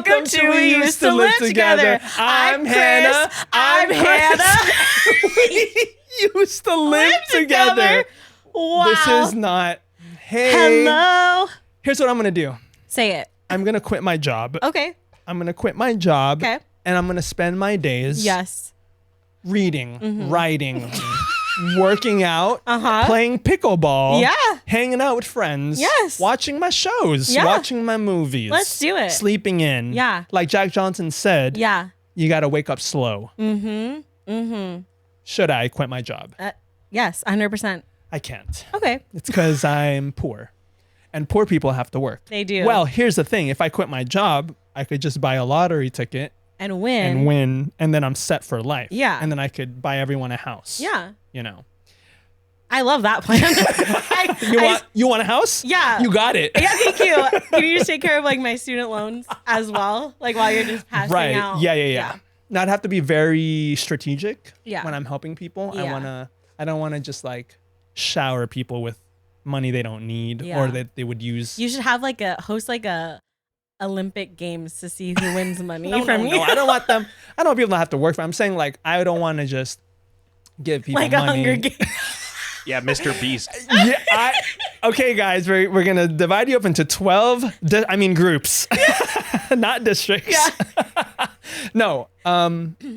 Welcome to We Used to Live Together. I'm Hannah. I'm Hannah. We used to live together. Wow. This is not. Hey. Hello. Here's what I'm going to do. Say it. I'm going to quit my job. Okay. I'm going to quit my job. Okay. And I'm going to spend my days Yes. reading, writing, working out, Uh-huh. playing pickleball, Yeah. hanging out with friends, Yes. watching my shows, Yeah. watching my movies. Let's do it. Sleeping in. Yeah. Like Jack Johnson said, Yeah. you got to wake up slow. Mm-hmm. Should I quit my job? Yes, 100%. I can't. Okay. It's because I'm poor. And poor people have to work. They do. Well, here's the thing. If I quit my job, I could just buy a lottery ticket And win. and win, and then I'm set for life. Yeah. And then I could buy everyone a house. Yeah. You know. I love that plan. You want a house? Yeah. You got it. Yeah, thank you. Can you just take care of like my student loans as well? Like while you're just passing Right. out. Yeah. Now I'd have to be very strategic Yeah. when I'm helping people. Yeah. I don't wanna just like shower people with money they don't need Yeah. or that they would use. You should have like a Olympic games to see who wins money No, from no, you. no. I don't want people to have to work for. I'm saying like I don't want to just give people like money. a Hunger Games. Yeah, Mr. Beast. Yeah, okay, guys, we're gonna divide you up into 12. Groups, not districts. Yeah. No,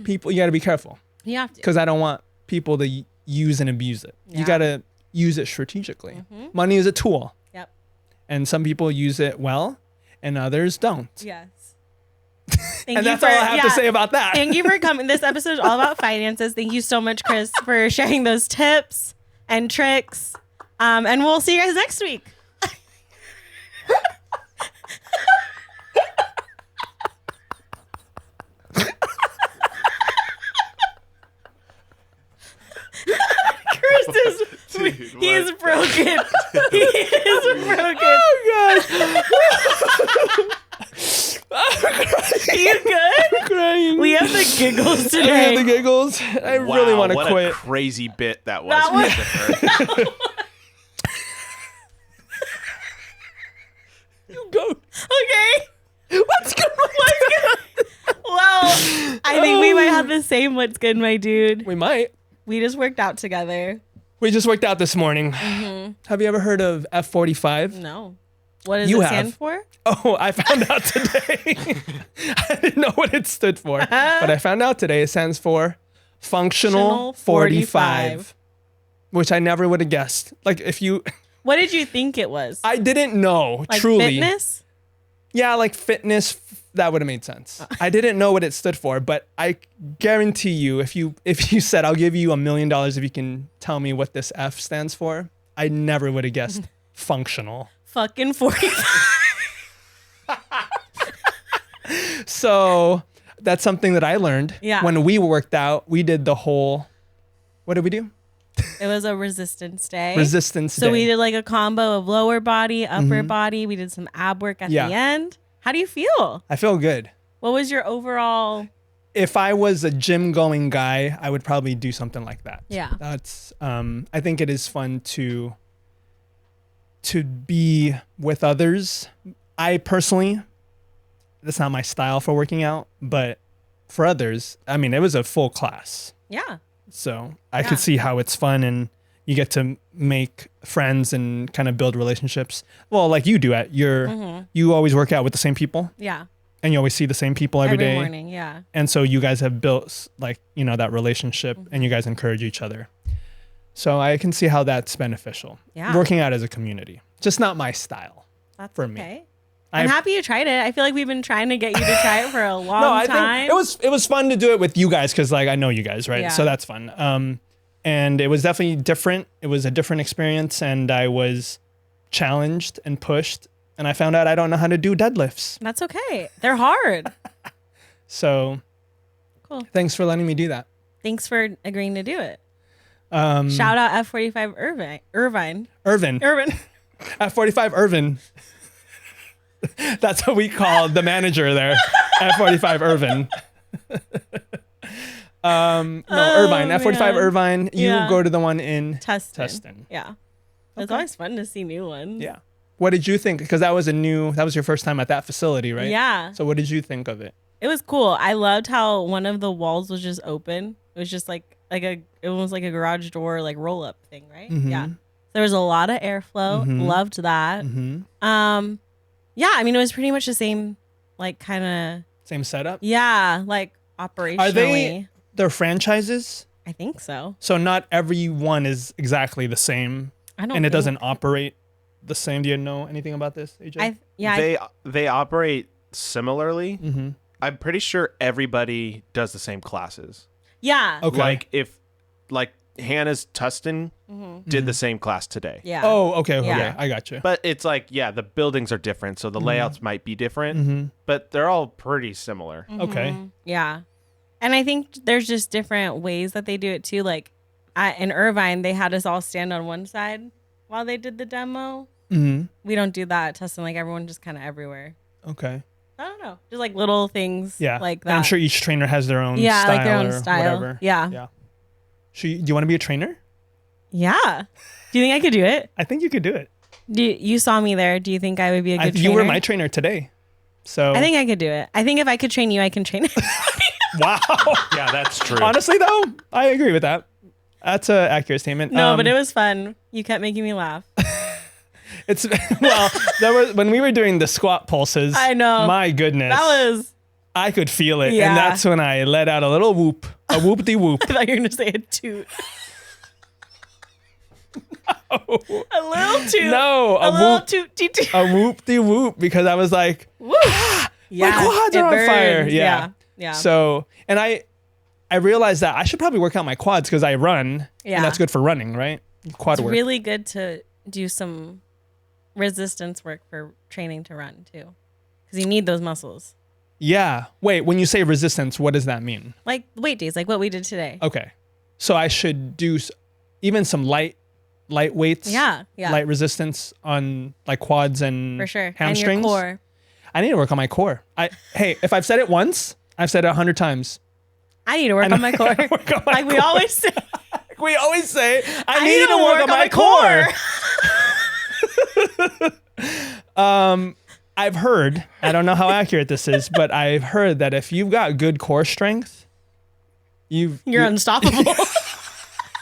people, you gotta be careful You have to. because I don't want people to use and abuse it. Yeah. You gotta use it strategically. Money is a tool, Yep. and some people use it well, and others don't. Yes. And that's all I have to say about that. Thank you for coming. This episode is all about finances. Thank you so much, Kris, for sharing those tips and tricks. And we'll see you guys next week. Kris is he's broken. He is broken. Oh You good? crying. We have the giggles I today. have the giggles. I really want to what quit. a crazy bit that was. That was- Christopher. You go. Okay. What's going on? Well, I think we might have the same what's good, my dude. We might. We just worked out together. We just worked out this morning. Have you ever heard of F45? No. What does You it have. stand for? Oh, I found out today. I didn't know what it stood for, but I found out today it stands for Functional 45, which I never would have guessed. Like if you, What did you think it was? I didn't know Like truly. fitness? Yeah, like fitness. That would have made sense. I didn't know what it stood for, but I guarantee you, if you said I'll give you $1 million if you can tell me what this F stands for, I never would have guessed functional. Fucking 45. So that's something that I learned. Yeah. When we worked out, we did the whole. What did we do? It was a resistance day. Resistance So day. we did like a combo of lower body, upper body. We did some ab work at the end. How do you feel? I feel good. What was your overall? If I was a gym going guy, I would probably do something like that. Yeah. That's I think it is fun to be with others. I personally, that's not my style for working out, but for others, I mean, it was a full class. Yeah. So I could see how it's fun and you get to make friends and kind of build relationships. Well, like you do at your, you always work out with the same people Yeah. and you always see the same people every day. morning. Yeah. And so you guys have built like, that relationship and you guys encourage each other. So I can see how that's beneficial. Yeah. Working out as a community, just not my style. That's For me. okay. I'm happy you tried it. I feel like we've been trying to get you to try it for a long No, I time. think it was fun to do it with you guys because like I know you guys, right? Yeah. So that's fun. And it was definitely different. It was a different experience, and I was challenged and pushed. And I found out I don't know how to do deadlifts. That's okay. They're hard. So, Cool. Thanks for letting me do that. Thanks for agreeing to do it. Shout out F45 Irvine. Irvin. F45 Irvin. That's what we call the manager there. F45 Irvin. Irvine. F45 man. Irvine. You Yeah. go to the one in Tustin. Tustin. Yeah. It's Okay. always fun to see new ones. Yeah. What did you think? Because that was your first time at that facility, right? Yeah. So what did you think of it? It was cool. I loved how one of the walls was just open. It was just like it was like a garage door, like roll up thing, right? Mhm. Yeah. There was a lot of airflow. Mhm. Loved that. Yeah, I mean, it was pretty much the same, like kind of. Same setup? Yeah, like operationally. Are they're franchises? I think so. So not every one is exactly the same, I don't. and it think- doesn't operate the same. Do you know anything about this, AJ? They operate similarly. Mm-hmm. I'm pretty sure everybody does the same classes. Yeah. Okay. Like Hannah's Tustin did the same class today. Yeah. Oh, okay. Yeah. Yeah, I got you. But it's like, yeah, the buildings are different, so the layouts might be different, Mm-hmm. but they're all pretty similar. Okay. Yeah. And I think there's just different ways that they do it too. Like in Irvine, they had us all stand on one side while they did the demo. Mm-hmm. We don't do that at Tustin. Like everyone just kind of everywhere. Okay. I don't know. Just like little things Yeah. like that. And I'm sure each trainer has their own yeah, style like their own or style. whatever. Yeah. Yeah. Do you want to be a trainer? Yeah. Do you think I could do it? I think you could do it. You saw me there. Do you think I would be a good trainer? You were my trainer today. So I think I could do it. I think if I could train you, I can train it. wow. Yeah, that's true. Honestly, though, I agree with that. That's an accurate statement. No, but it was fun. You kept making me laugh. It's well, when we were doing the squat pulses. I know. My goodness. That was. I could feel it, Yeah. and that's when I let out a little whoop, a whoop-de-whoop. I thought you were gonna say a toot. A little toot. No, A a little whoop, toot. Toot. a whoop-de-whoop, because I was like, Woo. Yeah. quads it are on fire. burns. Yeah. Yeah. So, and I realized that I should probably work out my quads because I run, Yeah. and that's good for running, right? Quad It's work. really good to do some resistance work for training to run too, because you need those muscles. Yeah. Wait, when you say resistance, what does that mean? Like weight days, like what we did today. Okay. So I should do even some light weights. Yeah. Yeah. Light resistance on like quads and for sure. hamstrings. And your core. I need to work on my core. Hey, if I've said it once, I've said it 100 times. I need to work on my core. Work on my Like we core. always say. We always say, I need to work on my core. I've heard, I don't know how accurate this is, but I've heard that if you've got good core strength, You're unstoppable.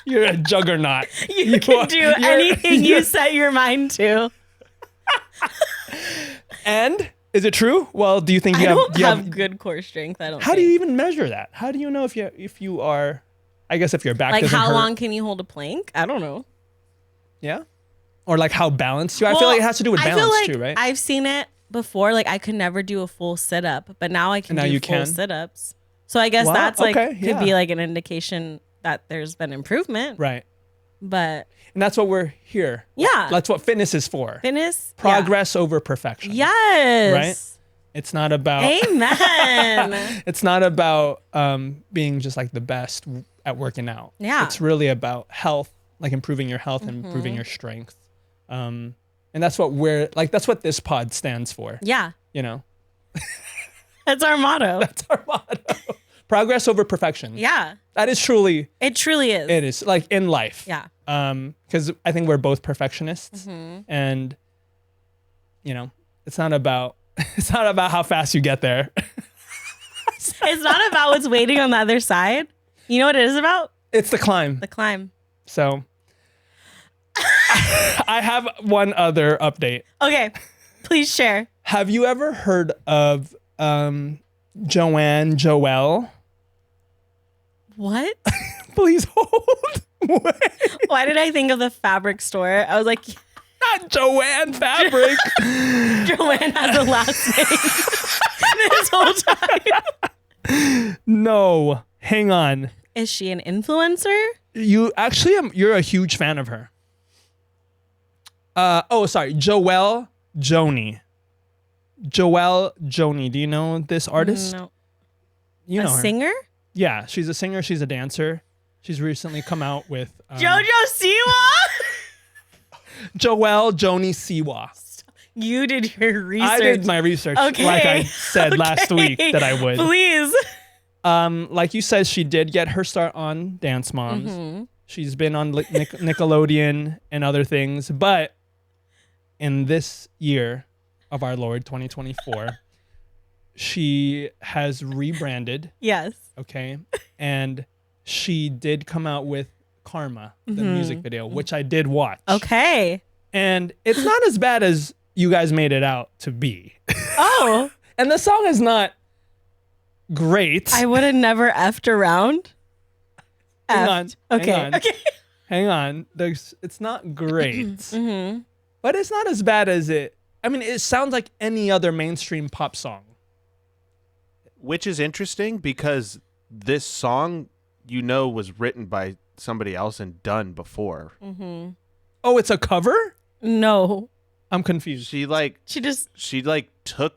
you're a juggernaut. You can do anything you set your mind to. And is it true? Well, do you think I you don't have have good core strength. I don't. How do you even measure that? How do you know if you are? I guess if your back like doesn't how hurt. long can you hold a plank? I don't know. Yeah. Or like how balanced you are. I feel like it has to do with I feel balance like too, right? I've seen it before. Like I could never do a full sit up, but now I can And now do you full can? sit ups. So I guess Wow, that's like okay, could be like an indication that there's been improvement. Right. But And that's what we're here. yeah, That's what fitness is for. fitness Progress over perfection. Yeah. Yes. Right? It's not about Amen. it's not about being just like the best at working out. Yeah. It's really about health, like improving your health and improving your strength. And that's what that's what this pod stands for. Yeah. You know? That's our motto. That's our motto. Progress over perfection. Yeah. That is truly It truly is. it is like in life. Yeah. Because I think we're both perfectionists, and you know, it's not about how fast you get there. It's not about what's waiting on the other side. You know what it is about? It's the climb. The climb. So I have one other update. Okay. Please share. Have you ever heard of Joelle? What? Please hold. Wait, Why did I think of the fabric store? I was like, not Joanne Fabric. Joanne has a last name this whole time. No, hang on. Is she an influencer? You're a huge fan of her. Sorry, Joelle Joni. Joelle Joni. Do you know this artist? No. You know A her. singer? Yeah, she's a singer. She's a dancer. She's recently come out with Jojo Siwa? Joelle Joni Siwa. You did your research. I did my research, Okay. like I said last week that I would. Please. Like you said, she did get her start on Dance Moms. She's been on Nickelodeon and other things, but in this year of our Lord 2024, she has rebranded. Yes. Okay. And she did come out with Karma, the music video, which I did watch. Okay. And it's not as bad as you guys made it out to be. Oh. And the song is not great. I would have never effed around. Hang on. Okay. Hang on. Okay. Hang on. It's not great. But it's not as bad as it. I mean, it sounds like any other mainstream pop song. Which is interesting because this song, was written by somebody else and done before. Oh, it's a cover? No. I'm confused. She took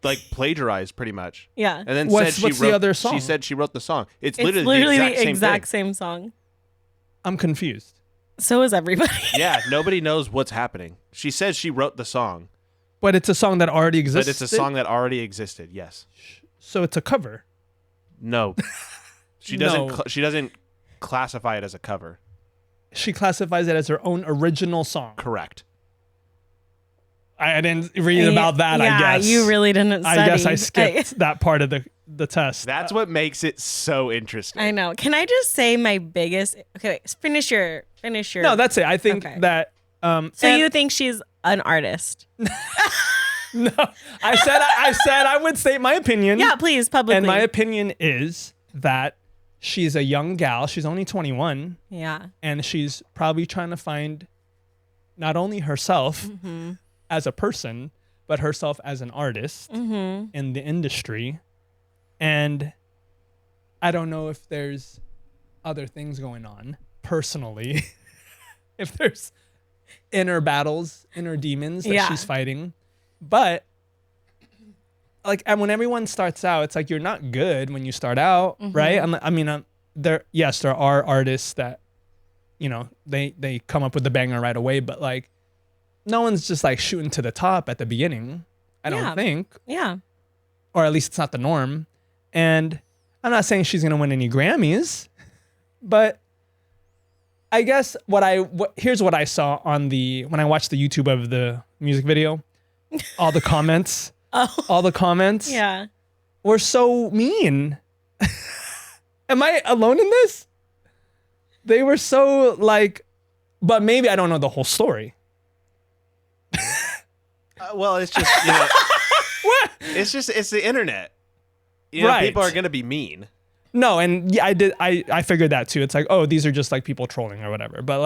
plagiarized pretty much. Yeah. And then What's said the other song? She said she wrote the song. It's It's literally the the exact same same song. I'm confused. So is everybody. thing. Yeah, nobody knows what's happening. She says she wrote the song, But it's a song that already exists. but it's a song that already existed. Yes. So it's a cover. No. She doesn't she doesn't classify it as a cover. She classifies it as her own original song. Correct. I didn't read about that, Yeah, I guess. you really didn't study. I guess I skipped that part of the test. That's what makes it so interesting. I know. Can I just say my biggest... Okay, wait, finish your... No, that's it. I think Okay. that... So and- you think she's an artist? No, I said I would state my opinion. Yeah, please, publicly. And my opinion is that she's a young gal. She's only 21. Yeah. And she's probably trying to find not only herself as a person, but herself as an artist in the industry. And I don't know if there's other things going on personally, if there's inner battles, inner demons that she's fighting. But and when everyone starts out, it's like you're not good when you start out, right? There are artists that, they come up with the banger right away, but no one's just shooting to the top at the beginning. I don't think, Yeah. or at least it's not the norm. And I'm not saying she's gonna win any Grammys, but I guess here's what I saw when I watched the YouTube of the music video. All the comments. All the comments. Yeah. Were so mean. Am I alone in this? They were so but maybe I don't know the whole story. Well, it's just, What? it's the internet. Right. People are going to be mean. No, and yeah, I figured that too. It's oh, these are just people trolling or whatever. But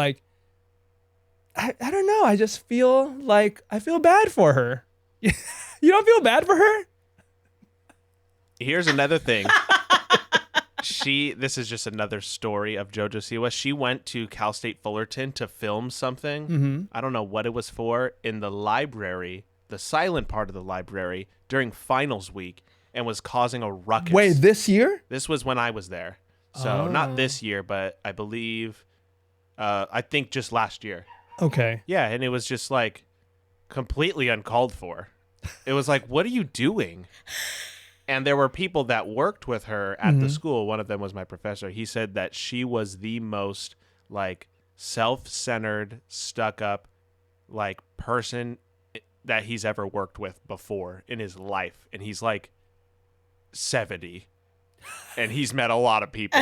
I don't know. I just feel I feel bad for her. You don't feel bad for her? Here's another thing. This is just another story of JoJo Siwa. She went to Cal State Fullerton to film something. I don't know what it was for, in the library, the silent part of the library, during finals week, and was causing a ruckus. Wait, this year? This was when I was there. So not this year, but I believe, I think just last year. Okay. Yeah, and it was just completely uncalled for. It was what are you doing? And there were people that worked with her at the school. One of them was my professor. He said that she was the most self-centered, stuck-up person that he's ever worked with before in his life. And he's 70. And he's met a lot of people.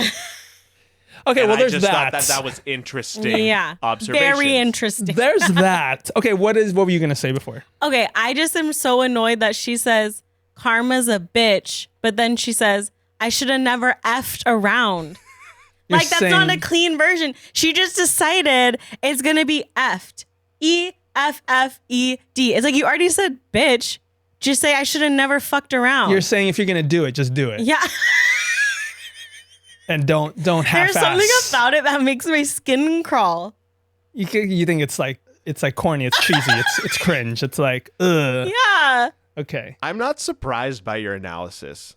Okay, and well, there's I just that. thought that was interesting. Yeah. Observation. Very interesting. There's that. Okay, what were you gonna say before? Okay, I just am so annoyed that she says Karma's a bitch, but then she says I should have never effed around. You're That's not a saying- clean version. She just decided it's gonna be effed. EFFED. It's you already said bitch. Just say I should have never fucked around. You're saying if you're gonna do it, just do it. Yeah. And don't half-ass. There's something about it that makes my skin crawl. You think it's corny, it's cheesy, it's cringe. It's ugh. Yeah. Okay. I'm not surprised by your analysis.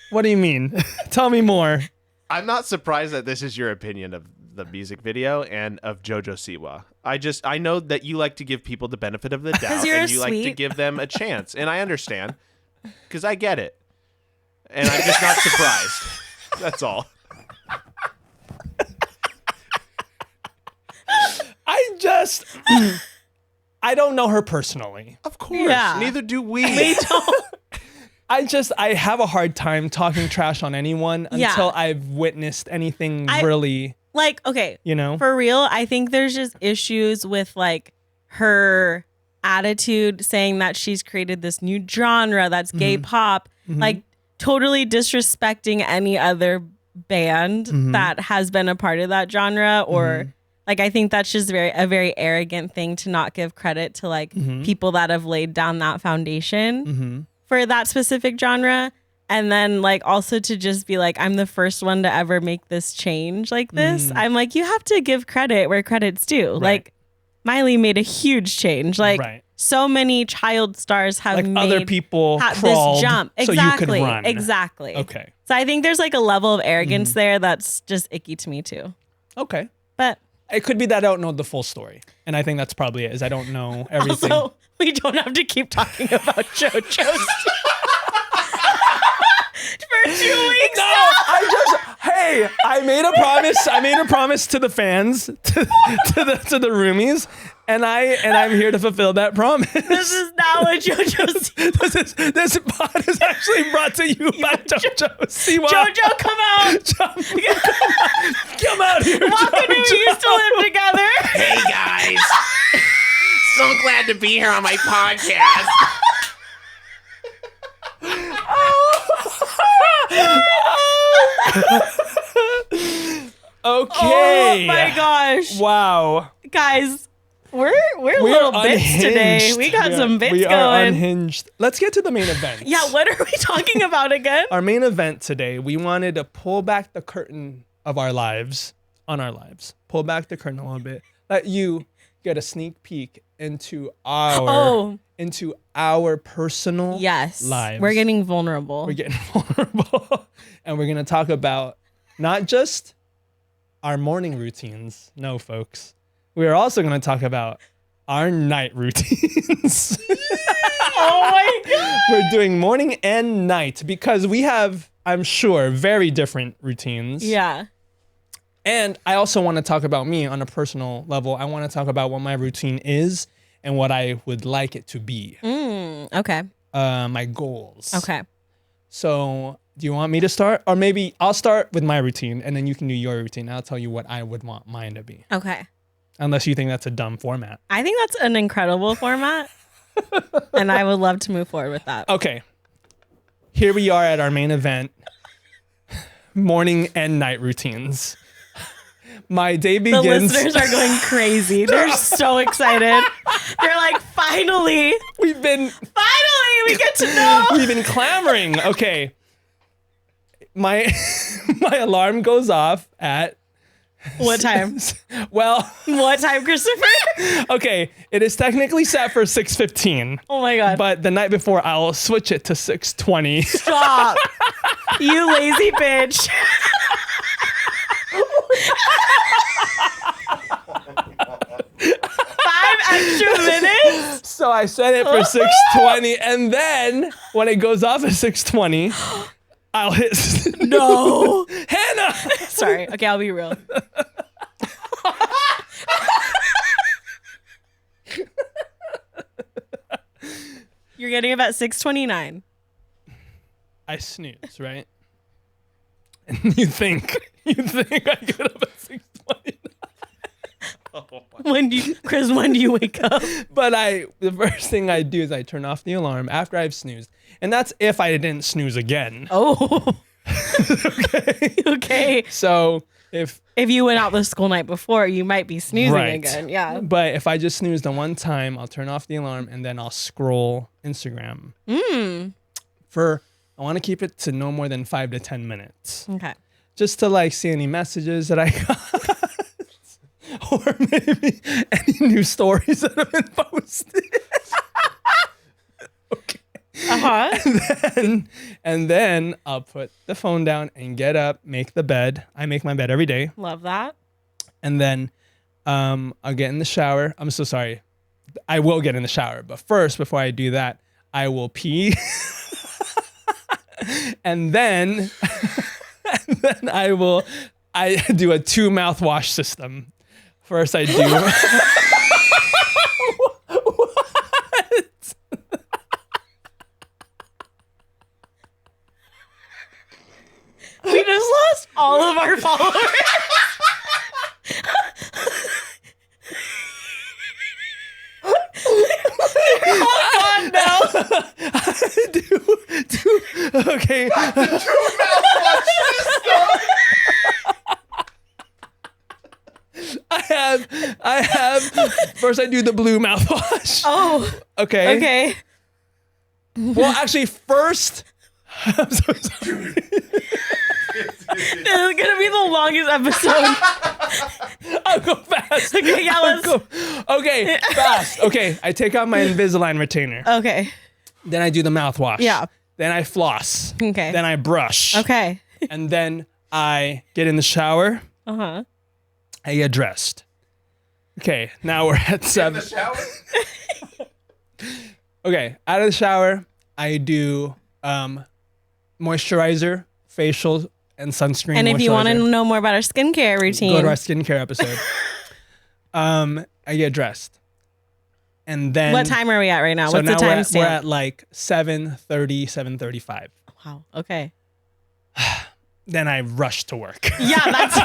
What do you mean? Tell me more. I'm not surprised that this is your opinion of the music video and of JoJo Siwa. I know that you like to give people the benefit of the doubt you're and you like to sweet. give them a chance. And I understand because I get it. And I'm just not surprised. That's all. I don't know her personally. Of course. Yeah. Neither do we. We don't. I have a hard time talking trash on anyone until I've witnessed anything really, Like, okay, you know? for real, I think there's just issues with like her attitude saying that she's created this new genre that's gay pop, like totally disrespecting any other band that has been a part of that genre, or like I think that's just a very arrogant thing to not give credit to like people that have laid down that foundation for that specific genre. And then like also to just be like, I'm the first one to ever make this change like this. I'm like, you have to give credit where credit's due. Right. Like Miley made a huge change. Like Right. so many child stars have Like made other people this crawled jump. so Exactly. you could run. Exactly. Okay. So I think there's like a level of arrogance there that's just icky to me too. Okay. But It could be that I don't know the full story. And I think that's probably it, is I don't know everything. also, we don't have to keep talking about JoJo's for 2 weeks. No, I made a promise. I made a promise to the fans, to the roomies, and I'm here to fulfill that promise. This is not what JoJo's. This pod is actually brought to you by JoJo. Siwa. JoJo, come out. Come out here, Welcome to We Used to Live Together. Hey, guys. So glad to be here on my podcast. Okay. Oh my gosh. Wow. Guys, we're little bits today. We got some bits we going. are unhinged. Let's get to the main event. Yeah, what are we talking about again? Our main event today, we wanted to pull back the curtain of our lives, on our lives. Pull back the curtain a little bit. Let you get a sneak peek into our personal lives. We're getting vulnerable. We're getting vulnerable. And we're going to talk about not just our morning routines. No, folks. We are also going to talk about our night routines. Oh my God. We're doing morning and night because we have, I'm sure, very different routines. Yeah. And I also want to talk about me on a personal level. I want to talk about what my routine is and what I would like it to be. Okay. My goals. Okay. So do you want me to start? Or maybe I'll start with my routine and then you can do your routine. I'll tell you what I would want mine to be. Okay. Unless you think that's a dumb format. I think that's an incredible format. And I would love to move forward with that. Okay. Here we are at our main event. Morning and night routines. My day The begins. listeners are going crazy. They're so excited. They're like, finally, we get to know. We've been clamoring. Okay. My alarm goes off at What time? well, What time, Christopher? okay, it is technically set for 6:15. Oh my God. But the night before I'll switch it to 6:20. Stop. You lazy bitch. 5 extra minutes? So I set it for 6:20 and then when it goes off at 6:20, I'll hit No. Hannah. Sorry. Okay, I'll be real. You're getting up at 6:29. I snooze, right? And you think I get up at 6:20. When do you wake up? But the first thing I do is I turn off the alarm after I've snoozed. And that's if I didn't snooze again. Oh. Okay. Okay. So if you went out the school night before, you might be snoozing again. Yeah. But if I just snooze the one time, I'll turn off the alarm and then I'll scroll Instagram. I want to keep it to no more than 5 to 10 minutes. Okay. Just to like see any messages that I got. Or maybe any new stories that have been posted. Okay. Uh-huh. And then I'll put the phone down and get up, make the bed. I make my bed every day. Love that. And then I'll get in the shower. I'm so sorry. I will get in the shower. But first, before I do that, I will pee. and then I do a two-mouthwash system. First I do. What Okay. I have. First, I do the blue mouthwash. Oh. Okay. Okay. Well, actually, first. I'm so sorry. This is gonna be the longest episode. I'll go fast. Okay, yeah, let's go. Okay, fast. Okay, I take out my Invisalign retainer. Okay. Then I do the mouthwash. Yeah. Then I floss. Okay. Then I brush. Okay. And then I get in the shower. Uh-huh. I get dressed. Okay, now we're at 7. In the shower? Okay, out of the shower, I do moisturizer, facial, and sunscreen. And if you want to moisturizer. know more about our skincare routine, Go to our skincare episode. I get dressed. And then what time are we at right now? So What's now the time we're stamp? at like 7:30, 7:35. Wow. Okay. Then I rush to work. Yeah, that's.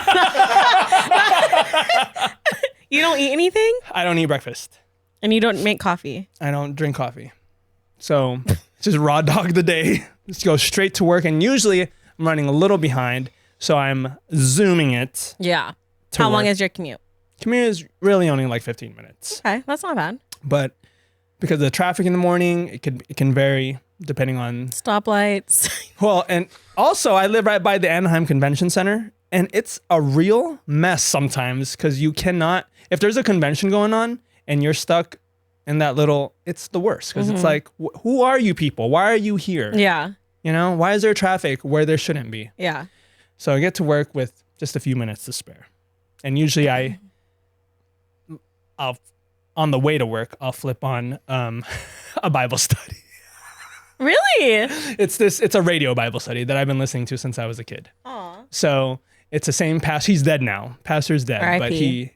You don't eat anything, I don't eat breakfast. and you don't make coffee. I don't drink coffee. So just raw dog the day. Just go straight to work. And usually I'm running a little behind. So I'm zooming it. Yeah. To How long work. is your commute? Commute is really only like 15 minutes. Okay, that's not bad. But because of the traffic in the morning, it can vary depending on. Stoplights. Well, and also I live right by the Anaheim Convention Center. And it's a real mess sometimes because you cannot, if there's a convention going on and you're stuck in that little, it's the worst because it's like, who are you people? Why are you here? Yeah. You know, why is there traffic where there shouldn't be? Yeah. So I get to work with just a few minutes to spare. And usually I'll on the way to work, I'll flip on a Bible study. Really? It's a radio Bible study that I've been listening to since I was a kid. Aw. So it's the same pastor. He's dead now. Pastor's dead, but R.I.P.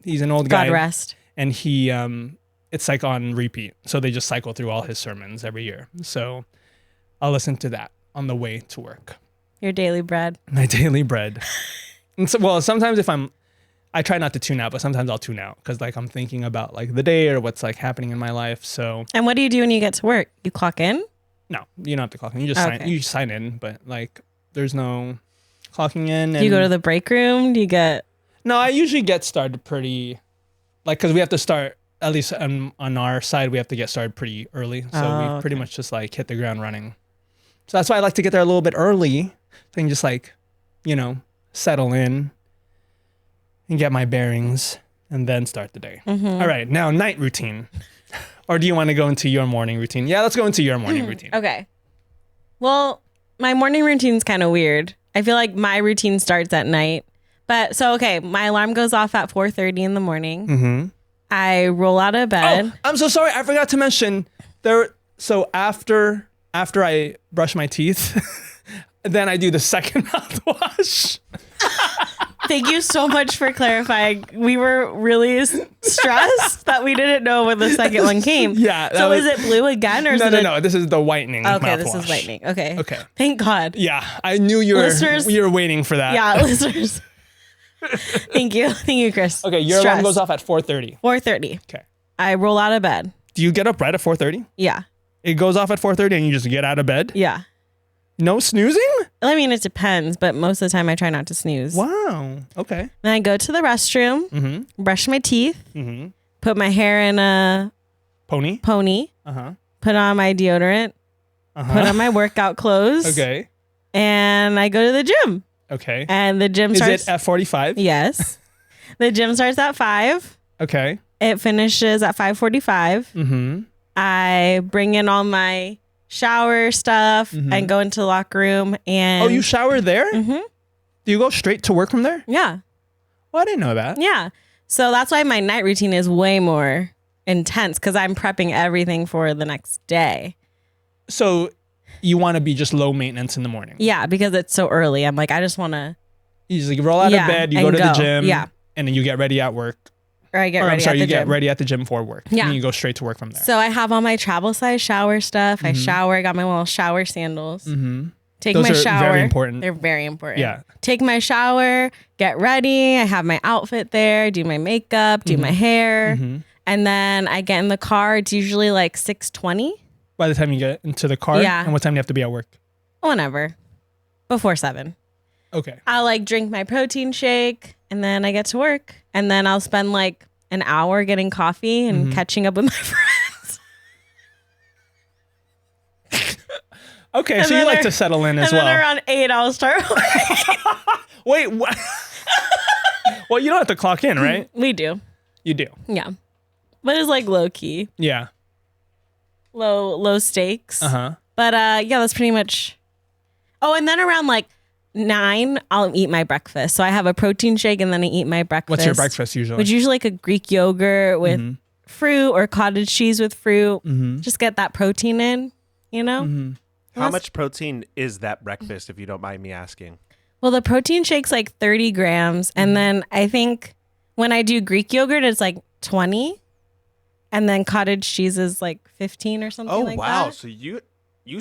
he's an old guy. God rest. And he it's like on repeat. So they just cycle through all his sermons every year. So I'll listen to that on the way to work. Your daily bread. My daily bread. And so, well, sometimes I try not to tune out, but sometimes I'll tune out because like I'm thinking about like the day or what's like happening in my life. So And what do you do when you get to work? You clock in? no, you don't have to clock in. You just Okay. you sign in, but like there's no clocking in. Do you go to the break room? Do you get... No, I usually get started pretty, like, because we have to start, at least on our side, we have to get started pretty early. So we pretty much just like hit the ground running. So that's why I like to get there a little bit early. So I can just like, you know, settle in and get my bearings and then start the day. All right, now night routine. Or do you want to go into your morning routine? Yeah, let's go into your morning routine. Okay. Well, my morning routine's kind of weird. I feel like my routine starts at night. But so, okay, my alarm goes off at 4:30 in the morning. Mm-hmm. I roll out of bed. Oh, I'm so sorry. I forgot to mention so after I brush my teeth, then I do the second mouthwash. Thank you so much for clarifying. We were really stressed that we didn't know when the second one came. Yeah. So is it blue again or is it No. This is the whitening Okay, mouthwash. this is whitening. Okay. Okay. Thank God. Yeah, I knew you were waiting for that. Yeah, listeners. Thank you, Kris. Okay, your alarm goes off at 4:30. 4:30. Okay. I roll out of bed. Do you get up right at 4:30? Yeah. It goes off at 4:30 and you just get out of bed? Yeah. No snoozing? I mean, it depends, but most of the time I try not to snooze. Wow. Okay. Then I go to the restroom, brush my teeth, put my hair in a Pony? pony, put on my deodorant, put on my workout clothes, Okay. and I go to the gym. Okay. And the gym Is starts it at 45? Yes. The gym starts at 5. Okay. It finishes at 5:45. Mm-hmm. I bring in all my shower stuff and go into the locker room and Oh, you shower there? Mm-hmm. Do you go straight to work from there? Yeah. Well, I didn't know that. Yeah. So that's why my night routine is way more intense because I'm prepping everything for the next day. So you want to be just low maintenance in the morning? Yeah, because it's so early. I'm like, I just want to. You just like roll out of bed, you go and to the gym, Yeah. and then you get ready at work. Or I get ready I'm sorry, at the you get gym. ready at the gym for work. Yeah. And then you go straight to work from there. So I have all my travel size shower stuff. I shower. I got my little shower sandals. Take Those my are shower. very important. They're very important. Yeah. Take my shower, get ready. I have my outfit there, do my makeup, do my hair. And then I get in the car. It's usually like 6:20. by the time you get into the car? Yeah. And what time do you have to be at work? Whenever. Before 7. Okay. I'll like drink my protein shake and then I get to work. And then I'll spend like an hour getting coffee and catching up with my friends. Okay, so you like to settle in as well. And then around 8, I'll start. Wait, what? Well, you don't have to clock in, right? We do. You do. Yeah. But it's like low key. Yeah. Low stakes. Uh-huh. But yeah, that's pretty much. Oh, and then around like 9, I'll eat my breakfast. So I have a protein shake and then I eat my breakfast. What's your breakfast usually? Which is usually like a Greek yogurt with fruit or cottage cheese with fruit. Just get that protein in, you know? How much protein is that breakfast, if you don't mind me asking? Well, the protein shake's like 30 grams. And then I think when I do Greek yogurt, it's like 20. And then cottage cheese is like 15 or something like that. Oh, wow. So you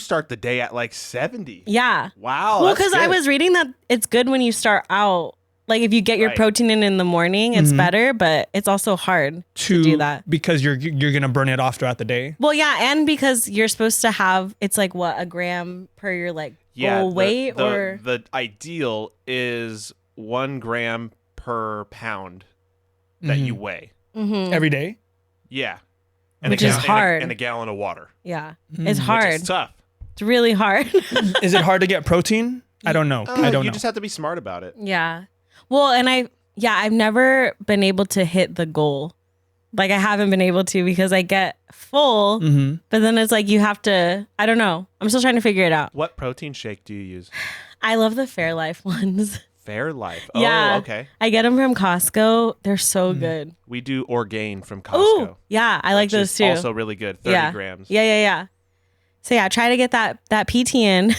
start the day at like 70. Yeah. Wow. Well, because I was reading that it's good when you start out. Like if you get your protein in the morning, it's better, but it's also hard to do that. Because you're going to burn it off throughout the day. Well, yeah. And because you're supposed to have, it's like what, a gram per your like goal weight or. The ideal is 1 gram per pound that you weigh. Every day? Yeah. Which is hard. And a gallon of water. Yeah. It's hard. Which is tough. It's really hard. Is it hard to get protein? I don't know. I don't know. You just have to be smart about it. Yeah. Well, and I've never been able to hit the goal. Like I haven't been able to because I get full, but then it's like you have to, I don't know. I'm still trying to figure it out. What protein shake do you use? I love the Fairlife ones. Fairlife. Yeah. Oh, okay. I get them from Costco. They're so good. We do Orgain from Costco. Ooh, yeah. I like those too. Also really good. 30 grams. Yeah. So yeah, try to get that PT in.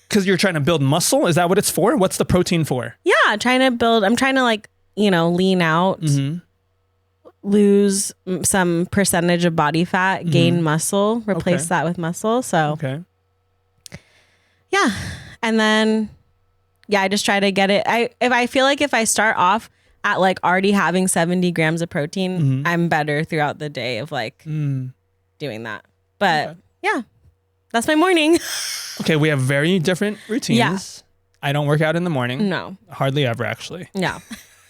Because you're trying to build muscle? Is that what it's for? What's the protein for? Yeah, I'm trying to like, lean out, lose some percentage of body fat, gain muscle, replace that with muscle. So, yeah. And then, I just try to get it. If I feel like if I start off at like already having 70 grams of protein, I'm better throughout the day of like doing that. But yeah, that's my morning. Okay, we have very different routines. Yeah. I don't work out in the morning. No. Hardly ever, actually. No.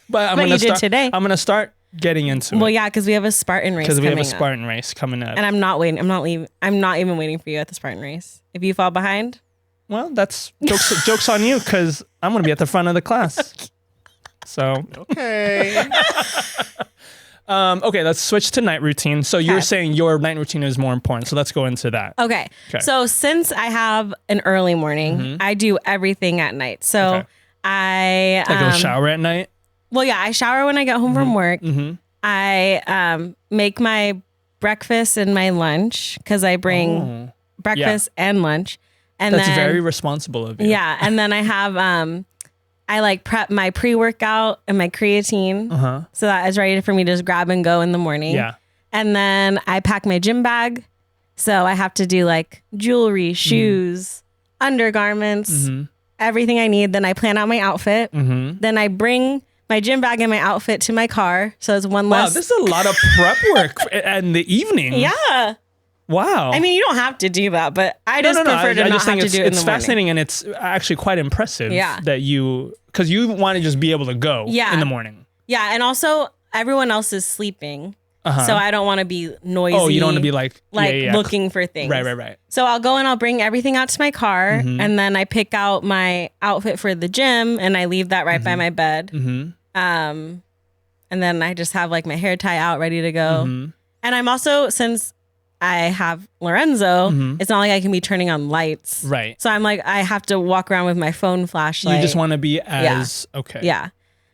But you did today. I'm going to start getting into it. Well, yeah, because we have a Spartan race coming up. Because we have a Spartan race coming up. And I'm not waiting. I'm not even waiting for you at the Spartan race. If you fall behind. Well, that's joke's on you because I'm going to be at the front of the class. So. Okay. Okay, let's switch to night routine. So you're saying your night routine is more important. So let's go into that. Okay. So since I have an early morning, I do everything at night. So I go shower at night. Well, yeah, I shower when I get home from work. I make my breakfast and my lunch because I bring breakfast and lunch. And that's then, very responsible of you. Yeah, and then I have I like prep my pre-workout and my creatine so that it's ready for me to just grab and go in the morning. Yeah. And then I pack my gym bag. So I have to do like jewelry, shoes, undergarments, everything I need. Then I plan out my outfit. Then I bring my gym bag and my outfit to my car. So it's one less. Wow, this is a lot of prep work in the evening. Yeah. Wow. I mean, you don't have to do that, but I just prefer to not have to do it in the morning. It's fascinating and it's actually quite impressive that because you want to just be able to go in the morning. Yeah, and also everyone else is sleeping, so I don't want to be noisy. Oh, you don't want to be like looking for things. Right. So I'll go and I'll bring everything out to my car, and then I pick out my outfit for the gym, and I leave that right by my bed. And then I just have like my hair tie out, ready to go. And I'm also, since I have Lorenzo, it's not like I can be turning on lights. Right. So I'm like, I have to walk around with my phone flashlight. You just want to be as, okay. Yeah.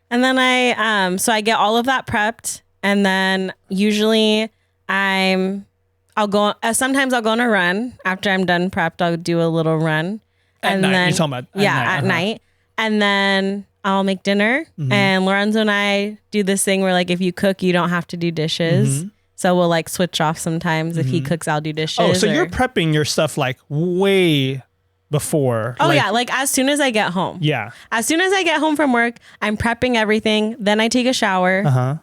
And then so I get all of that prepped. And then usually sometimes I'll go on a run. After I'm done prepped, I'll do a little run. At night, you're talking about at night. And then I'll make dinner. And Lorenzo and I do this thing where like, if you cook, you don't have to do dishes. So we'll like switch off sometimes. If he cooks, I'll do dishes. Oh, so you're prepping your stuff like way before. Oh, yeah. Like as soon as I get home. Yeah. As soon as I get home from work, I'm prepping everything. Then I take a shower.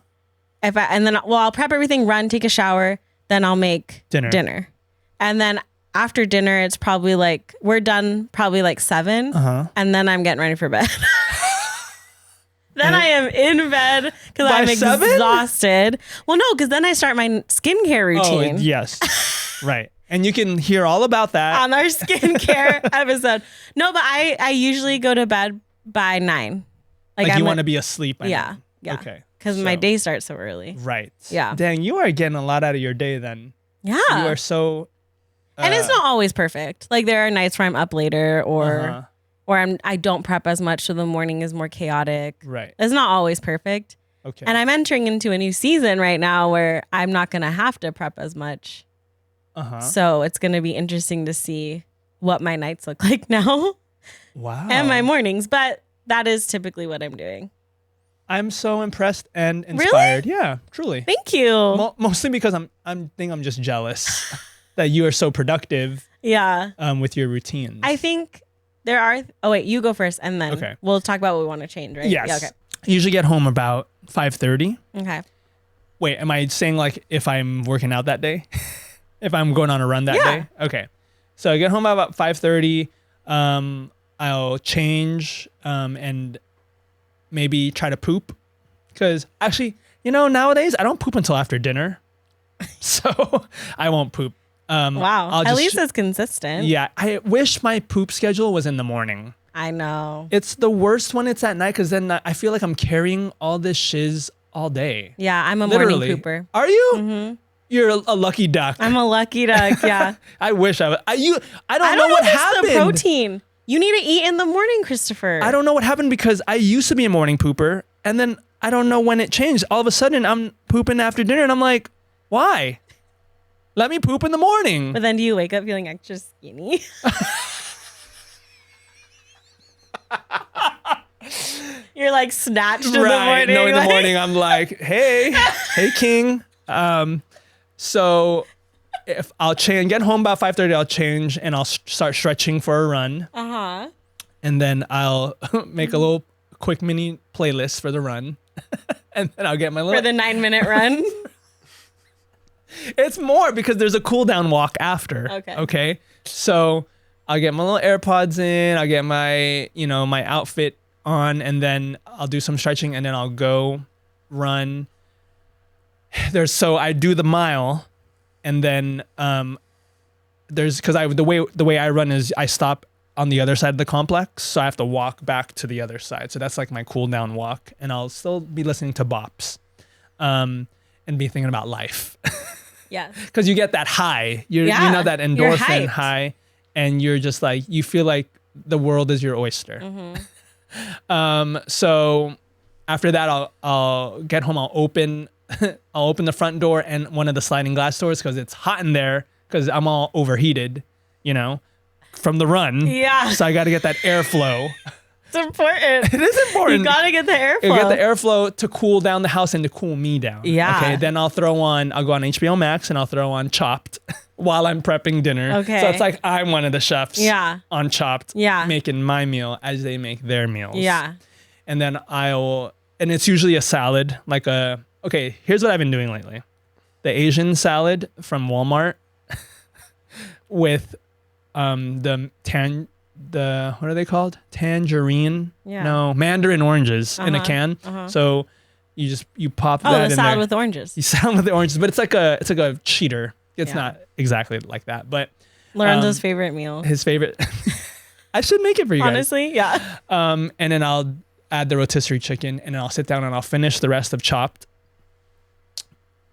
I'll prep everything, run, take a shower. Then I'll make dinner. And then after dinner, it's probably like, we're done probably like 7. And then I'm getting ready for bed. Then I am in bed because I'm 7? exhausted. Well, no, because then I start my skincare routine. Oh, yes. Right. And you can hear all about that on our skincare episode. No, but I usually go to bed by 9. Like you want to be asleep by 9. Yeah. Okay. Because my day starts so early. Right. Yeah. Dang, you are getting a lot out of your day then. Yeah. You are so... and it's not always perfect. Like there are nights where I'm up later or I don't prep as much, so the morning is more chaotic. Right. It's not always perfect. Okay. And I'm entering into a new season right now where I'm not going to have to prep as much. So it's going to be interesting to see what my nights look like now. Wow. And my mornings. But that is typically what I'm doing. I'm so impressed and inspired. Really? Yeah, truly. Thank you. Mostly because I'm just jealous that you are so productive. Yeah. With your routines. I think there are. Oh wait, you go first, and then we'll talk about what we want to change, right? Yes. Yeah, okay. I usually get home about 5:30. Okay. Wait, am I saying like if I'm working out that day? If I'm going on a run that day? Okay. So I get home about 5:30. I'll change and maybe try to poop. Because actually, nowadays I don't poop until after dinner. So I won't poop. Wow. At least it's consistent. Yeah. I wish my poop schedule was in the morning. I know. It's the worst when it's at night because then I feel like I'm carrying all this shiz all day. Yeah, I'm a morning pooper. Are you? Mm-hmm. You're a lucky duck. I'm a lucky duck, yeah. I wish I was. I don't know what happened. The protein. You need to eat in the morning, Christopher. I don't know what happened because I used to be a morning pooper and then I don't know when it changed. All of a sudden I'm pooping after dinner and I'm like, why? Let me poop in the morning. But then do you wake up feeling extra skinny? You're like snatched in the morning. No, in the morning I'm like, hey King. So if I'll change, get home about 5:30, I'll change and I'll start stretching for a run. And then I'll make a little quick mini playlist for the run. And then I'll get my little... For the 9-minute run? It's more because there's a cool down walk after. Okay. So I'll get my little AirPods in, I'll get my, my outfit on, and then I'll do some stretching and then I'll go run. So I do the mile and then because the way I run is I stop on the other side of the complex, so I have to walk back to the other side. So that's like my cool down walk, and I'll still be listening to bops and be thinking about life. Yeah. Because you get that high. You know that endorphin high, and you're just like, you feel like the world is your oyster. So after that, I'll get home. I'll open the front door and one of the sliding glass doors because it's hot in there because I'm all overheated, from the run. Yeah. So I got to get that airflow. It's important. It is important. You got to get the airflow. You get the airflow to cool down the house and to cool me down. Yeah. Okay. Then I'll go on HBO Max and I'll throw on Chopped while I'm prepping dinner. Okay. So it's like I'm one of the chefs. Yeah. On Chopped. Yeah. Making my meal as they make their meals. Yeah. And then and it's usually a salad, okay, here's what I've been doing lately. The Asian salad from Walmart with the what are they called? Tangerine? Yeah. No, mandarin oranges in a can. So you pop that in there. Oh, the salad with oranges. You salad with the oranges, but it's like a cheater. It's not exactly like that, but Lorenzo's favorite meal. His favorite. I should make it for you guys. Honestly, yeah. And then I'll add the rotisserie chicken, and then I'll sit down and I'll finish the rest of Chopped.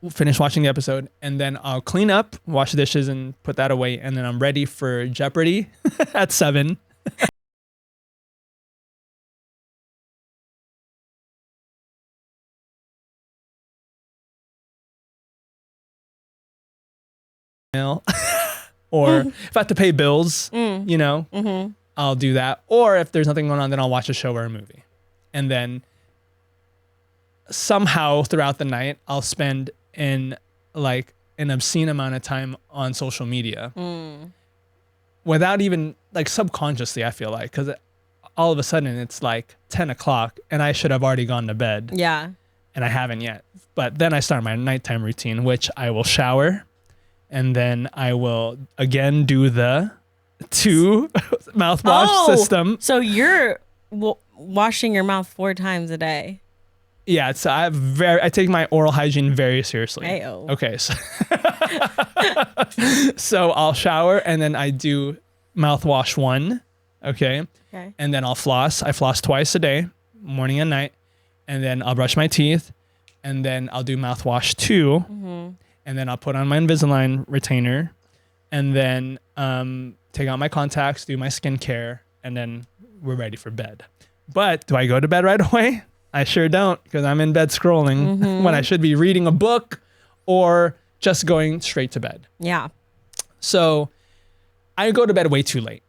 Finish watching the episode, and then I'll clean up, wash the dishes, and put that away, and then I'm ready for Jeopardy at 7. Or if I have to pay bills, I'll do that. Or if there's nothing going on, then I'll watch a show or a movie. And then somehow throughout the night, I'll spend an obscene amount of time on social media without even subconsciously, I feel like, because all of a sudden it's like 10 o'clock and I should have already gone to bed. Yeah. And I haven't yet. But then I start my nighttime routine, which I will shower And then I will again do the 2 mouthwash system. So you're washing your mouth 4 times a day. Yeah, so I take my oral hygiene very seriously. Ayo. Okay, so I'll shower and then I do mouthwash 1. Okay. And then I'll floss. I floss twice a day, morning and night. And then I'll brush my teeth. And then I'll do mouthwash 2. And then I'll put on my Invisalign retainer. And then take out my contacts, do my skincare, and then we're ready for bed. But do I go to bed right away? I sure don't, because I'm in bed scrolling when I should be reading a book or just going straight to bed. Yeah. So I go to bed way too late.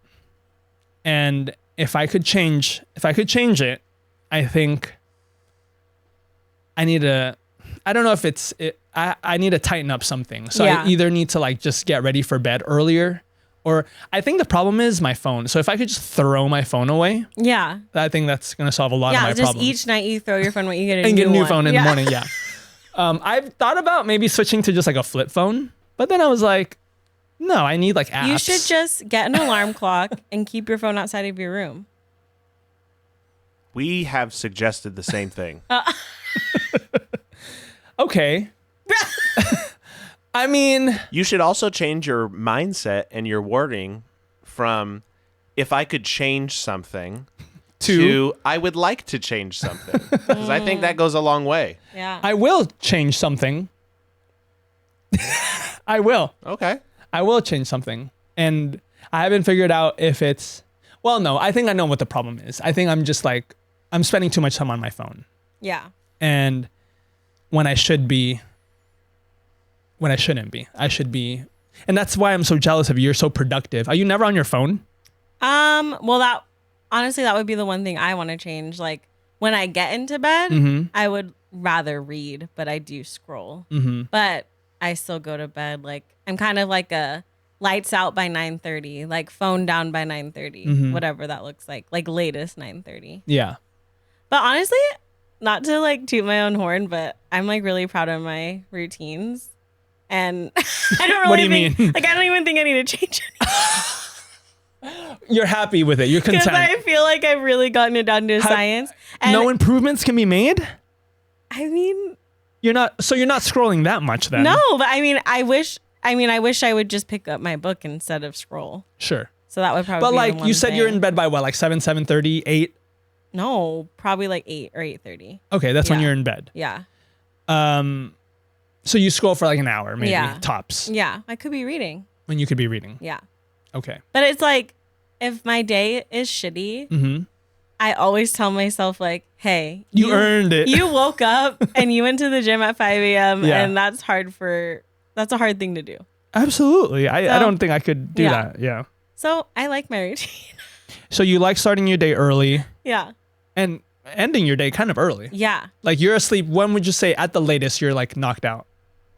And if I could change it, I think I need to, I don't know if it's, I need to tighten up something. So I either need to like just get ready for bed earlier, or I think the problem is my phone. So if I could just throw my phone away, I think that's going to solve a lot of my problems. Yeah, just each night you throw your phone away, you get a and new get a new one. phone in the morning. Yeah. I've thought about maybe switching to just like a flip phone, but then I was like, no, I need like apps. You should just get an alarm clock and keep your phone outside of your room. We have suggested the same thing. Okay. I mean, you should also change your mindset and your wording from if I could change something to I would like to change something. Because I think that goes a long way. Yeah. I will change something. I will. Okay. I will change something. And I haven't figured out if it's, well, no, I think I know what the problem is. I think I'm just like, I'm spending too much time on my phone. Yeah. And when I shouldn't be. I should be. And that's why I'm so jealous of you. You're so productive. Are you never on your phone? Well, that would be the one thing I want to change. Like when I get into bed, I would rather read, but I do scroll. But I still go to bed. Like I'm kind of like a lights out by 9:30, like phone down by 9:30, whatever that looks like latest 9:30. Yeah. But honestly, not to like toot my own horn, but I'm like really proud of my routines. And I don't really what do you mean? Like, I don't even think I need to change anything. You're happy with it. You're content. Because I feel like I've really gotten it down to science. And no improvements can be made? I mean... You're not scrolling that much then? No, but I wish I would just pick up my book instead of scroll. Sure. So that would probably be like, the one you said thing. You're in bed by what, like 7:30, 8? No, probably like 8 or 8:30. Okay, that's when you're in bed. Yeah. So you scroll for like an hour, maybe, tops. Yeah, I could be reading. When you could be reading. Yeah. Okay. But it's like, if my day is shitty, I always tell myself like, hey. You earned it. You woke up and you went to the gym at 5 a.m. and that's a hard thing to do. Absolutely. I don't think I could do that. Yeah. So I like my routine. So you like starting your day early. Yeah. And ending your day kind of early. Yeah. Like you're asleep. When would you say at the latest you're like knocked out?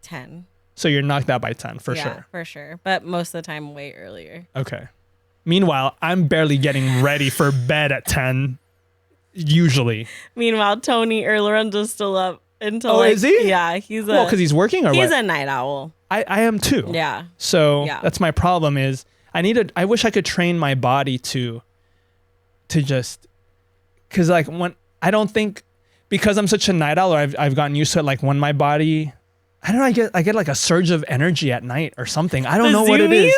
10. So you're knocked out by 10 for sure. Yeah, for sure. But most of the time way earlier. Okay. Meanwhile, I'm barely getting ready for bed at 10. Usually. Meanwhile, Tony Lorenzo's still up until is he? Yeah, he's because he's working or he's what? He's a night owl. I am too. Yeah. So that's my problem is I wish I could train my body to just, because like when I don't think, because I'm such a night owl, or I've gotten used to it, like when my body, I don't know, I get like a surge of energy at night or something. I don't know what it is.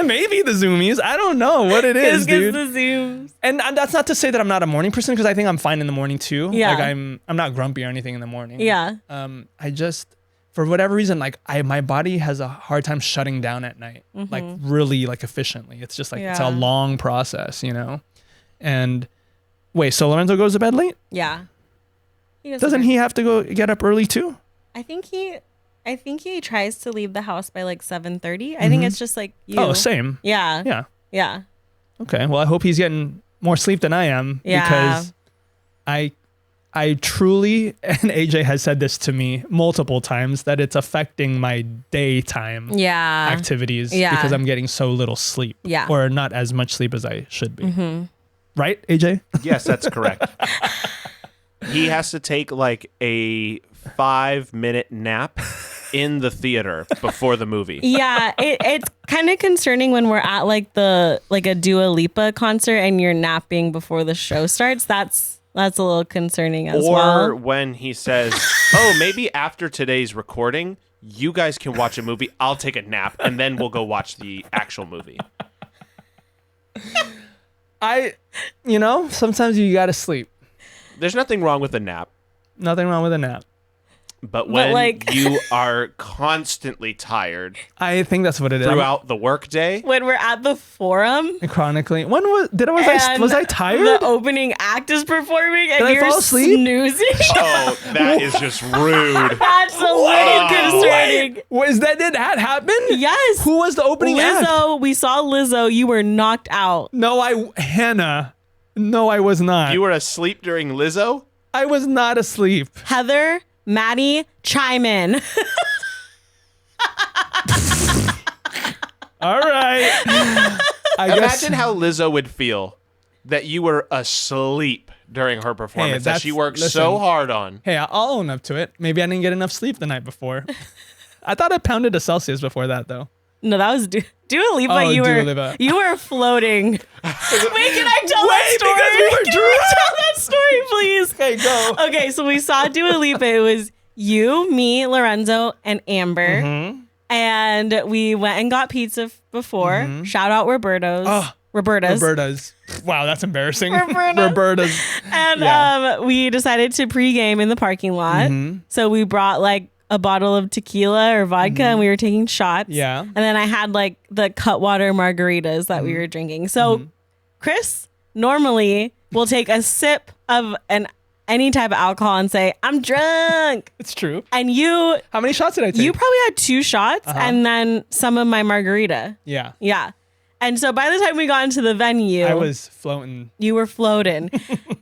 Maybe the zoomies. I don't know what it is, dude. The zooms. And that's not to say that I'm not a morning person, because I think I'm fine in the morning too. Yeah. Like I'm not grumpy or anything in the morning. Yeah. I just, for whatever reason, like my body has a hard time shutting down at night, like really like efficiently. It's just like it's a long process, you know. And wait, so Lorenzo goes to bed late? Yeah. Doesn't he have to get up early too? I think he tries to leave the house by like 7:30. I think it's just like you. Oh, same. Yeah. Yeah. Yeah. Okay. Well, I hope he's getting more sleep than I am, because I truly, and AJ has said this to me multiple times, that it's affecting my daytime activities because I'm getting so little sleep, or not as much sleep as I should be. Right, AJ? Yes, that's correct. He has to take like a 5-minute nap in the theater before the movie. Yeah, it's kind of concerning when we're at like a Dua Lipa concert and you're napping before the show starts. That's a little concerning as well. Or when he says, "Oh, maybe after today's recording, you guys can watch a movie. I'll take a nap, and then we'll go watch the actual movie." Sometimes you gotta sleep. There's nothing wrong with a nap. Nothing wrong with a nap. But when you are constantly tired, I think that's what it is. Throughout the workday, when we're at the Forum, chronically, was I tired? The opening act is performing, and Did I you're fall asleep? snoozing. oh, that is just rude. That's a little concerning. Did that happen? Yes. Who was the opening act? Lizzo. We saw Lizzo. You were knocked out. Hannah. No, I was not. You were asleep during Lizzo? I was not asleep. Heather, Maddie, chime in. All right. Imagine how Lizzo would feel that you were asleep during her performance that she worked so hard on. Hey, I'll own up to it. Maybe I didn't get enough sleep the night before. I thought I pounded a Celsius before that, though. No, that was Dua Lipa. Oh, Dua Lipa. You were floating. Wait, can I tell that story? Because we were Can we tell that story, please? Okay, go. Okay, so we saw Dua Lipa. It was you, me, Lorenzo, and Amber. Mm-hmm. And we went and got pizza before. Mm-hmm. Shout out Roberta's. Roberta's. Wow, that's embarrassing. Roberta's. And we decided to pregame in the parking lot. Mm-hmm. So we brought like a bottle of tequila or vodka and we were taking shots. Yeah. And then I had like the Cutwater margaritas that we were drinking. So Kris normally will take a sip of any type of alcohol and say, "I'm drunk." It's true. And how many shots did I take? You probably had 2 shots and then some of my margarita. Yeah. Yeah. And so by the time we got into the venue, I was floating. You were floating.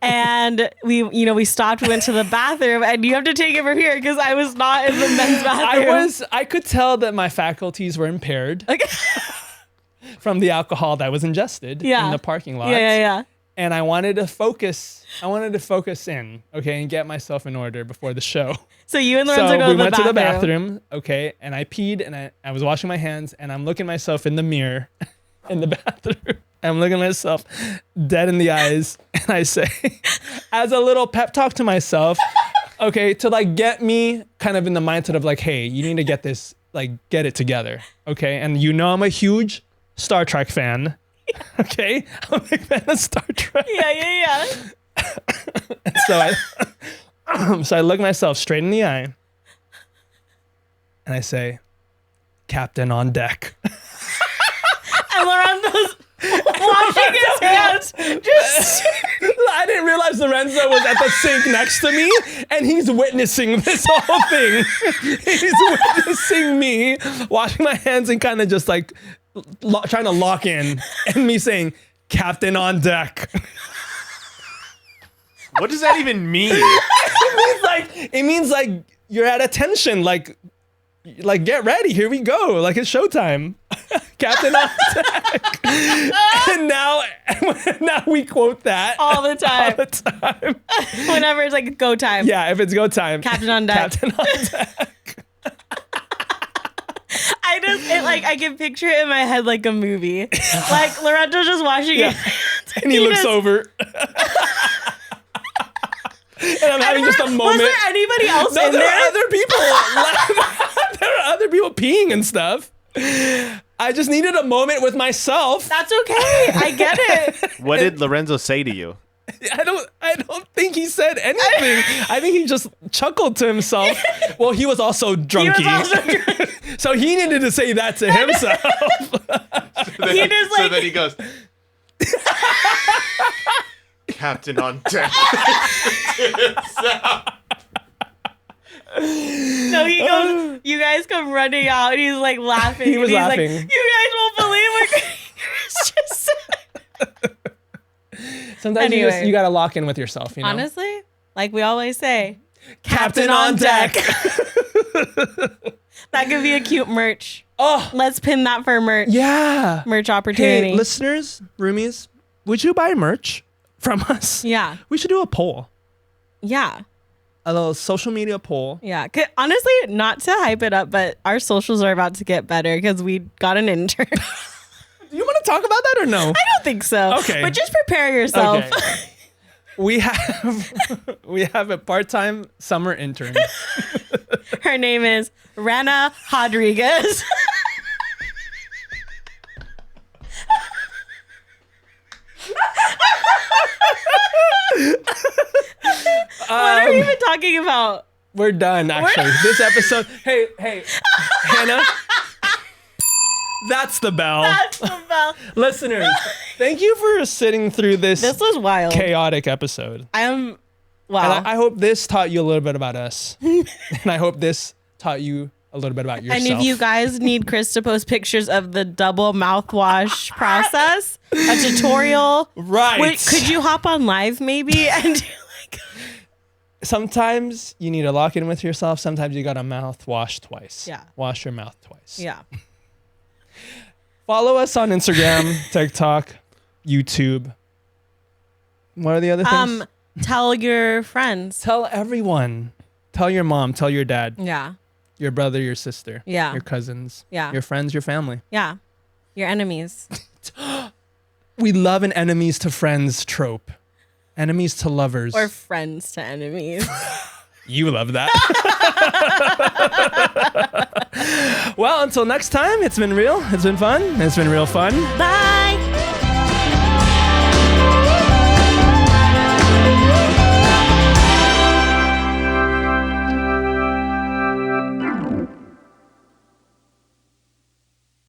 And we stopped, went to the bathroom, and you have to take it from here because I was not in the men's bathroom. I could tell that my faculties were impaired from the alcohol that was ingested in the parking lot. Yeah. And I wanted to focus in, okay, and get myself in order before the show. So you and Lorenzo go to the bathroom. We went to the bathroom, okay, and I peed and I was washing my hands and I'm looking myself in the mirror in the bathroom. I'm looking at myself dead in the eyes and I say, as a little pep talk to myself, okay, to like get me kind of in the mindset of like, hey, you need to get this, like get it together, okay? And I'm a huge Star Trek fan. Okay, I'm a big fan of Star Trek. Yeah. So I look myself straight in the eye, and I say, "Captain on deck." And Lorenzo's washing his hands. I didn't realize Lorenzo was at the sink next to me, and he's witnessing this whole thing. He's witnessing me washing my hands and kind of just like trying to lock in, and me saying, "Captain on deck." What does that even mean? It means like you're at attention, like get ready, here we go, like it's showtime. Captain on deck. And now we quote that all the time. Whenever it's like go time. Yeah, if it's go time. Captain on deck. Captain on deck. I can picture it in my head like a movie. Like Lorenzo's just washing it. And he looks over. And I'm having just a moment. Was there anybody else in there? There are other people. There are other people peeing and stuff. I just needed a moment with myself. That's okay. I get it. What did Lorenzo say to you? I don't think he said anything. I think he just chuckled to himself. Well, he was also drunky. So he needed to say that to himself. So then he goes, "Captain on deck." No, he goes, you guys come running out, and he's like laughing. He was and he's laughing. Like, you guys won't believe what Kris just said. Sometimes you gotta lock in with yourself, you know? Honestly, like we always say, Captain on deck. That could be a cute merch. Oh, let's pin that for merch. Yeah. Merch opportunity. Hey, listeners, roomies, would you buy merch from us? Yeah. We should do a poll. Yeah. a little social media poll. Yeah. Honestly, not to hype it up, but our socials are about to get better because we got an intern. Do you want to talk about that or no? I don't think so. Okay. But just prepare yourself. Okay. We have a part-time summer intern. Her name is Rana Rodriguez. What are we even talking about? We're done, actually. This episode. Hey, Hannah. That's the bell. That's the bell. Listeners, thank you for sitting through this was wild. chaotic episode. Wow. And I hope this taught you a little bit about us. And I hope this taught you a little bit about yourself. And if you guys need Kris to post pictures of the double mouthwash process, a tutorial. Right. Wait, could you hop on live maybe and do like... Sometimes you need to lock in with yourself. Sometimes you got to mouth wash twice. Yeah. Wash your mouth twice. Yeah. Follow us on Instagram, TikTok, YouTube. What are the other things? Tell your friends. Tell everyone. Tell your mom. Tell your dad. Yeah. Your brother, your sister. Yeah. Your cousins. Yeah. Your friends, your family. Yeah. Your enemies. We love an enemies to friends trope. Enemies to lovers. Or friends to enemies. You love that. Well, until next time, it's been real. It's been fun. It's been real fun. Bye.